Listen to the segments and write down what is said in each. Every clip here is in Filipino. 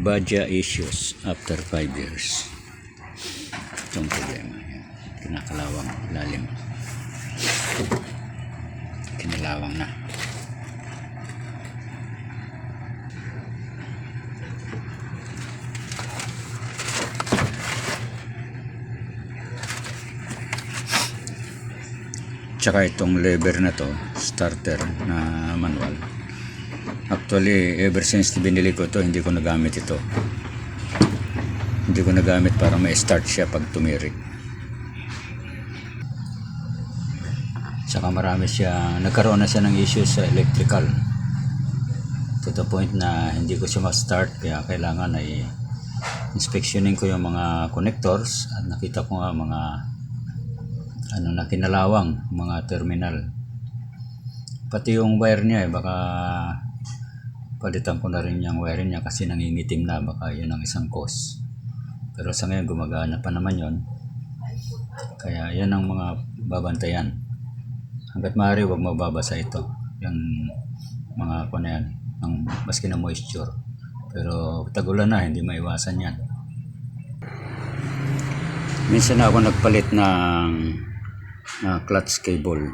Baja issues after 5 years. Itong problema. Yan. Kinakalawang lalim. Kinalawang na. Tsaka itong lever na to, starter na manual. Actually, ever since binili ko to, hindi ko nagamit ito. Hindi ko nagamit para ma-start siya pag tumirik. Tsaka marami siya, nagkaroon na siya ng issues sa electrical. To the point na hindi ko siya ma-start, kaya kailangan ay inspectionin ko yung mga connectors at nakita ko nga mga na kinalawang mga terminal, pati yung wire niya baka palitan ko na rin yung wire niya kasi nangingitim na, baka yun ang isang cause. Pero sa ngayon gumagana pa naman yon, kaya yan ang mga babantayan. Hanggat maaari huwag mababasa ito, yung mga na yan, ng maski na moisture. Pero tagulan na, hindi maiwasan yan. Minsan na ako nagpalit ng clutch cable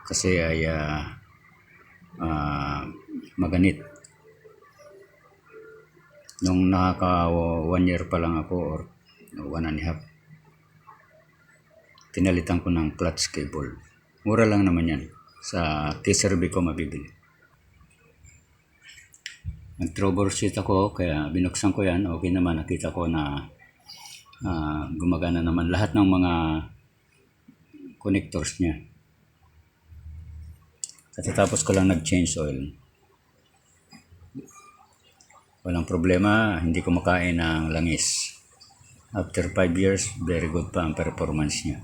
kasi ay maganit. Nung nakaka 1 year pa lang ako or 1.5, pinalitan ko ng clutch cable. Mura lang naman yan, sa Kiserby ko mabibili. Nag-troubleshoot ako, kaya binuksan ko yan. Okay naman, nakita ko na gumagana naman lahat ng mga connectors niya. Katapos ko lang nag-change oil. Walang problema, hindi ko makain ng langis. After 5 years, very good pa ang performance niya.